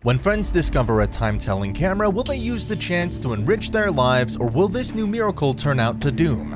When friends discover a time-telling camera, will they use the chance to enrich their lives, or will this new miracle turn out to doom?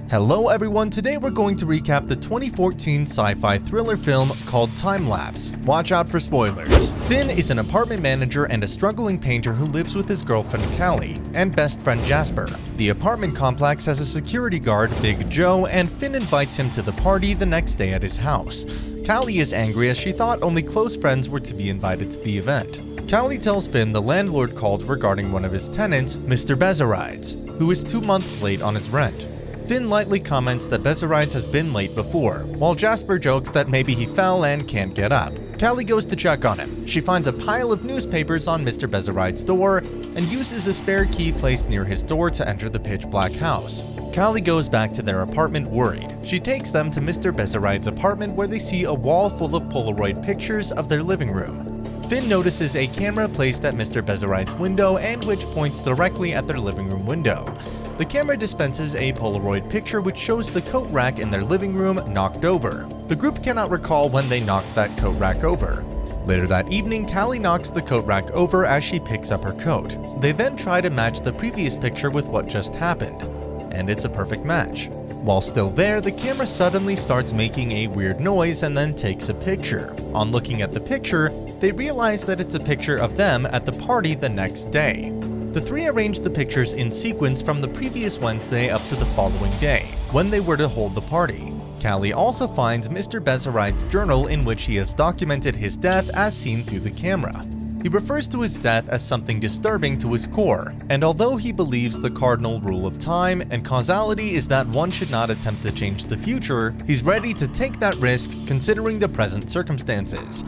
Hello everyone, today we're going to recap the 2014 sci-fi thriller film called Time Lapse. Watch out for spoilers. Finn is an apartment manager and a struggling painter who lives with his girlfriend Callie and best friend Jasper. The apartment complex has a security guard, Big Joe, and Finn invites him to the party the next day at his house. Callie is angry as she thought only close friends were to be invited to the event. Callie tells Finn the landlord called regarding one of his tenants, Mr. Bezarides, who is 2 months late on his rent. Finn lightly comments that Bezarides has been late before, while Jasper jokes that maybe he fell and can't get up. Callie goes to check on him. She finds a pile of newspapers on Mr. Bezarides' door and uses a spare key placed near his door to enter the pitch-black house. Callie goes back to their apartment worried. She takes them to Mr. Bezarides' apartment where they see a wall full of Polaroid pictures of their living room. Finn notices a camera placed at Mr. Bezarides' window and which points directly at their living room window. The camera dispenses a Polaroid picture which shows the coat rack in their living room knocked over. The group cannot recall when they knocked that coat rack over. Later that evening, Callie knocks the coat rack over as she picks up her coat. They then try to match the previous picture with what just happened, and it's a perfect match. While still there, the camera suddenly starts making a weird noise and then takes a picture. On looking at the picture, they realize that it's a picture of them at the party the next day. The three arrange the pictures in sequence from the previous Wednesday up to the following day, when they were to hold the party. Callie also finds Mr. Bezarides' journal in which he has documented his death as seen through the camera. He refers to his death as something disturbing to his core, and although he believes the cardinal rule of time and causality is that one should not attempt to change the future, he's ready to take that risk considering the present circumstances.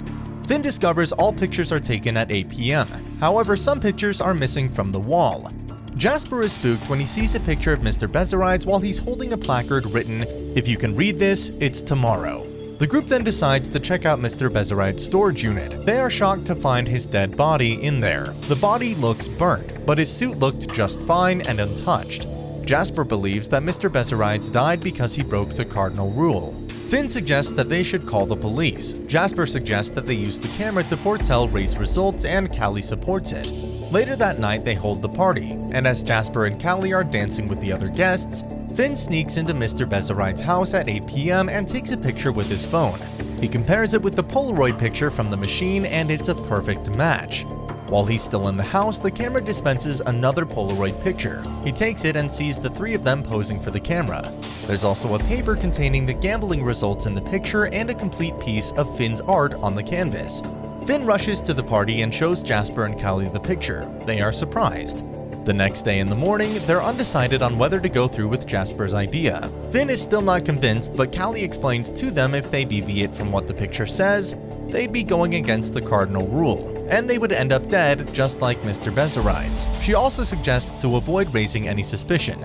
Finn discovers all pictures are taken at 8 p.m. However, some pictures are missing from the wall. Jasper is spooked when he sees a picture of Mr. Bezarides while he's holding a placard written, "If you can read this, it's tomorrow." The group then decides to check out Mr. Bezarides' storage unit. They are shocked to find his dead body in there. The body looks burnt, but his suit looked just fine and untouched. Jasper believes that Mr. Bezarides died because he broke the cardinal rule. Finn suggests that they should call the police. Jasper suggests that they use the camera to foretell race results, and Callie supports it. Later that night, they hold the party, and as Jasper and Callie are dancing with the other guests, Finn sneaks into Mr. Bezarides' house at 8 p.m. and takes a picture with his phone. He compares it with the Polaroid picture from the machine, and it's a perfect match. While he's still in the house, the camera dispenses another Polaroid picture. He takes it and sees the three of them posing for the camera. There's also a paper containing the gambling results in the picture and a complete piece of Finn's art on the canvas. Finn rushes to the party and shows Jasper and Callie the picture. They are surprised. The next day in the morning, they're undecided on whether to go through with Jasper's idea. Finn is still not convinced, but Callie explains to them if they deviate from what the picture says, they'd be going against the cardinal rule, and they would end up dead just like Mr. Bezarides. She also suggests to avoid raising any suspicion.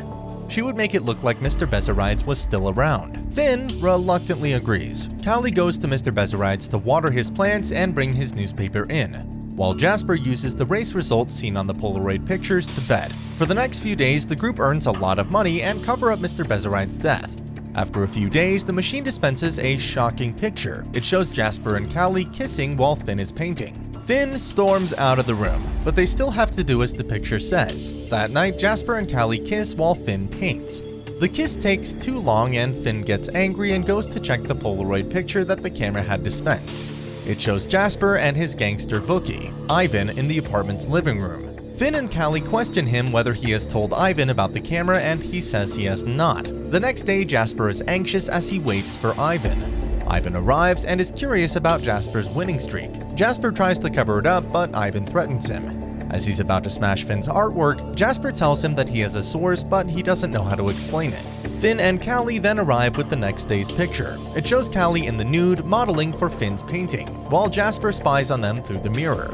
She would make it look like Mr. Bezarides was still around. Finn reluctantly agrees. Callie goes to Mr. Bezarides to water his plants and bring his newspaper in, while Jasper uses the race results seen on the Polaroid pictures to bet. For the next few days, the group earns a lot of money and cover up Mr. Bezarides' death. After a few days, the machine dispenses a shocking picture. It shows Jasper and Callie kissing while Finn is painting. Finn storms out of the room, but they still have to do as the picture says. That night, Jasper and Callie kiss while Finn paints. The kiss takes too long and Finn gets angry and goes to check the Polaroid picture that the camera had dispensed. It shows Jasper and his gangster bookie, Ivan, in the apartment's living room. Finn and Callie question him whether he has told Ivan about the camera, and he says he has not. The next day, Jasper is anxious as he waits for Ivan. Ivan arrives and is curious about Jasper's winning streak. Jasper tries to cover it up, but Ivan threatens him. As he's about to smash Finn's artwork, Jasper tells him that he has a source, but he doesn't know how to explain it. Finn and Callie then arrive with the next day's picture. It shows Callie in the nude, modeling for Finn's painting, while Jasper spies on them through the mirror.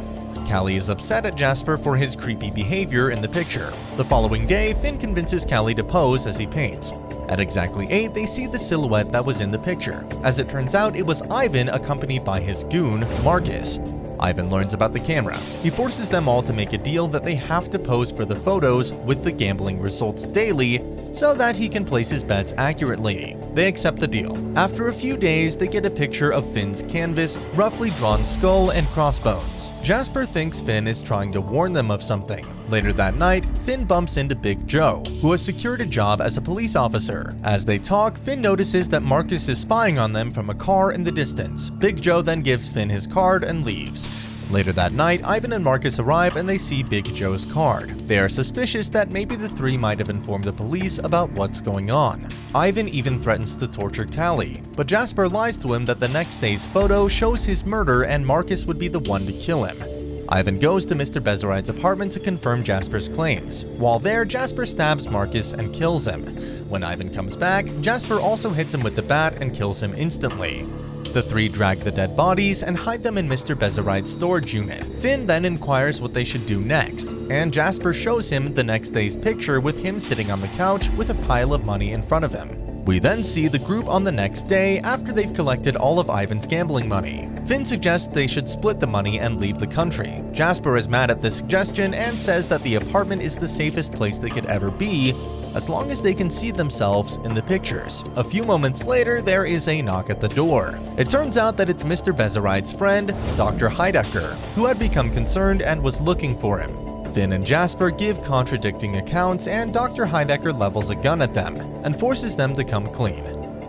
Callie is upset at Jasper for his creepy behavior in the picture. The following day, Finn convinces Callie to pose as he paints. At exactly 8, they see the silhouette that was in the picture. As it turns out, it was Ivan accompanied by his goon, Marcus. Ivan learns about the camera. He forces them all to make a deal that they have to pose for the photos with the gambling results daily so that he can place his bets accurately. They accept the deal. After a few days, they get a picture of Finn's canvas, roughly drawn skull and crossbones. Jasper thinks Finn is trying to warn them of something. Later that night, Finn bumps into Big Joe, who has secured a job as a police officer. As they talk, Finn notices that Marcus is spying on them from a car in the distance. Big Joe then gives Finn his card and leaves. Later that night, Ivan and Marcus arrive and they see Big Joe's card. They are suspicious that maybe the three might have informed the police about what's going on. Ivan even threatens to torture Callie, but Jasper lies to him that the next day's photo shows his murder and Marcus would be the one to kill him. Ivan goes to Mr. Bezeride's apartment to confirm Jasper's claims. While there, Jasper stabs Marcus and kills him. When Ivan comes back, Jasper also hits him with the bat and kills him instantly. The three drag the dead bodies and hide them in Mr. Bezeride's storage unit. Finn then inquires what they should do next, and Jasper shows him the next day's picture with him sitting on the couch with a pile of money in front of him. We then see the group on the next day after they've collected all of Ivan's gambling money. Finn suggests they should split the money and leave the country. Jasper is mad at this suggestion and says that the apartment is the safest place they could ever be, as long as they can see themselves in the pictures. A few moments later, there is a knock at the door. It turns out that it's Mr. Bezeride's friend, Dr. Heidecker, who had become concerned and was looking for him. Finn and Jasper give contradicting accounts and Dr. Heidecker levels a gun at them and forces them to come clean.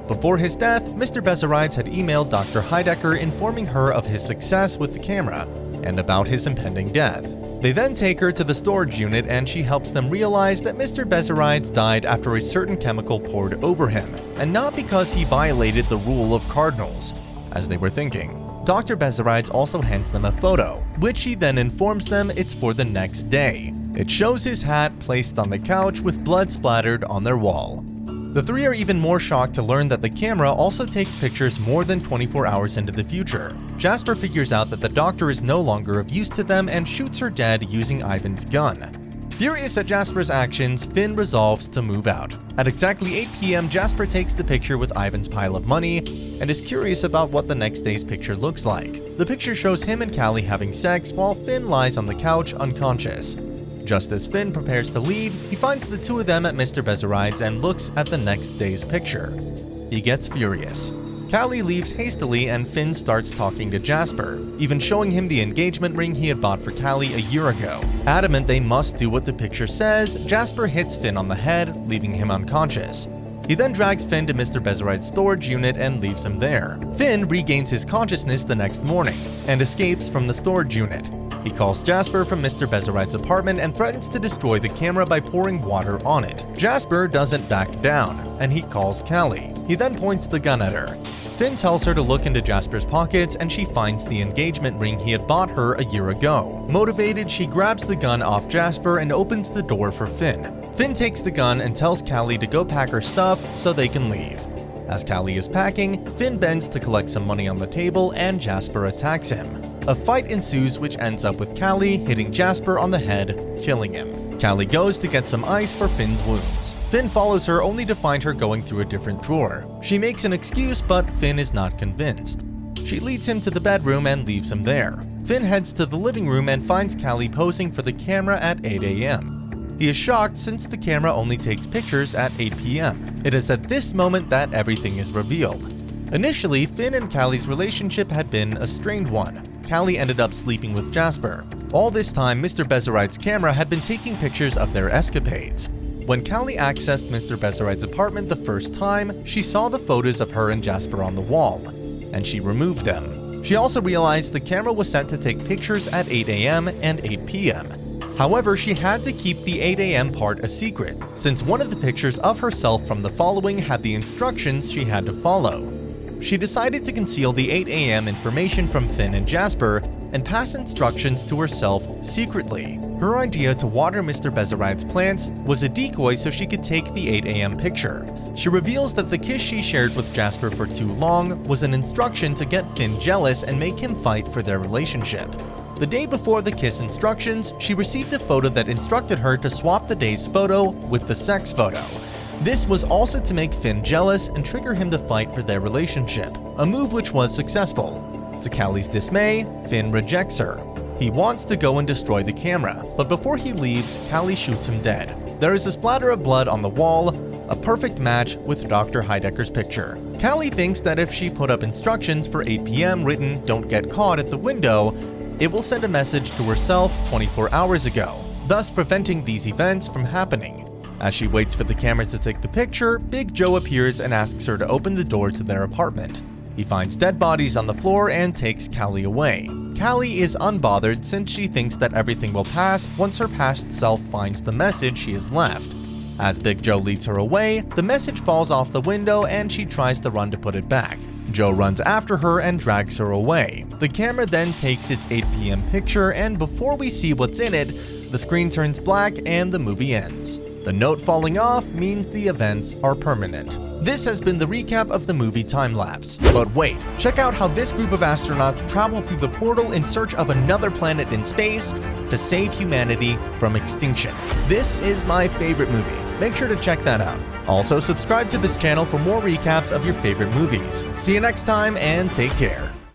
Before his death, Mr. Bezerides had emailed Dr. Heidecker informing her of his success with the camera and about his impending death. They then take her to the storage unit and she helps them realize that Mr. Bezerides died after a certain chemical poured over him, and not because he violated the rule of cardinals, as they were thinking. Dr. Bezerides also hands them a photo, which he then informs them it's for the next day. It shows his hat placed on the couch with blood splattered on their wall. The three are even more shocked to learn that the camera also takes pictures more than 24 hours into the future. Jasper figures out that the doctor is no longer of use to them and shoots her dead using Ivan's gun. Furious at Jasper's actions, Finn resolves to move out. At exactly 8 p.m., Jasper takes the picture with Ivan's pile of money and is curious about what the next day's picture looks like. The picture shows him and Callie having sex while Finn lies on the couch unconscious. Just as Finn prepares to leave, he finds the two of them at Mr. Bezerides and looks at the next day's picture. He gets furious. Callie leaves hastily and Finn starts talking to Jasper, even showing him the engagement ring he had bought for Callie a year ago. Adamant they must do what the picture says, Jasper hits Finn on the head, leaving him unconscious. He then drags Finn to Mr. Bezeride's storage unit and leaves him there. Finn regains his consciousness the next morning and escapes from the storage unit. He calls Jasper from Mr. Bezeride's apartment and threatens to destroy the camera by pouring water on it. Jasper doesn't back down, and he calls Callie. He then points the gun at her. Finn tells her to look into Jasper's pockets and she finds the engagement ring he had bought her a year ago. Motivated, she grabs the gun off Jasper and opens the door for Finn. Finn takes the gun and tells Callie to go pack her stuff so they can leave. As Callie is packing, Finn bends to collect some money on the table and Jasper attacks him. A fight ensues which ends up with Callie hitting Jasper on the head, killing him. Callie goes to get some ice for Finn's wounds. Finn follows her only to find her going through a different drawer. She makes an excuse, but Finn is not convinced. She leads him to the bedroom and leaves him there. Finn heads to the living room and finds Callie posing for the camera at 8 a.m. He is shocked since the camera only takes pictures at 8 p.m. It is at this moment that everything is revealed. Initially, Finn and Callie's relationship had been a strained one. Callie ended up sleeping with Jasper. All this time, Mr. Bezeride's camera had been taking pictures of their escapades. When Callie accessed Mr. Bezeride's apartment the first time, she saw the photos of her and Jasper on the wall, and she removed them. She also realized the camera was set to take pictures at 8 a.m. and 8 p.m. However, she had to keep the 8 a.m. part a secret, since one of the pictures of herself from the following had the instructions she had to follow. She decided to conceal the 8 a.m. information from Finn and Jasper and pass instructions to herself secretly. Her idea to water Mr. Bezeride's plants was a decoy so she could take the 8 a.m. picture. She reveals that the kiss she shared with Jasper for too long was an instruction to get Finn jealous and make him fight for their relationship. The day before the kiss instructions, she received a photo that instructed her to swap the day's photo with the sex photo. This was also to make Finn jealous and trigger him to fight for their relationship, a move which was successful. To Callie's dismay, Finn rejects her. He wants to go and destroy the camera, but before he leaves, Callie shoots him dead. There is a splatter of blood on the wall, a perfect match with Dr. Heidecker's picture. Callie thinks that if she put up instructions for 8 p.m. written "Don't get caught" at the window, it will send a message to herself 24 hours ago, thus preventing these events from happening. As she waits for the camera to take the picture, Big Joe appears and asks her to open the door to their apartment. He finds dead bodies on the floor and takes Callie away. Callie is unbothered since she thinks that everything will pass once her past self finds the message she has left. As Big Joe leads her away, the message falls off the window and she tries to run to put it back. Joe runs after her and drags her away. The camera then takes its 8 p.m. picture, and before we see what's in it, the screen turns black and the movie ends. The note falling off means the events are permanent. This has been the recap of the movie Time-Lapse. But wait, check out how this group of astronauts travel through the portal in search of another planet in space to save humanity from extinction. This is my favorite movie. Make sure to check that out. Also, subscribe to this channel for more recaps of your favorite movies. See you next time and take care.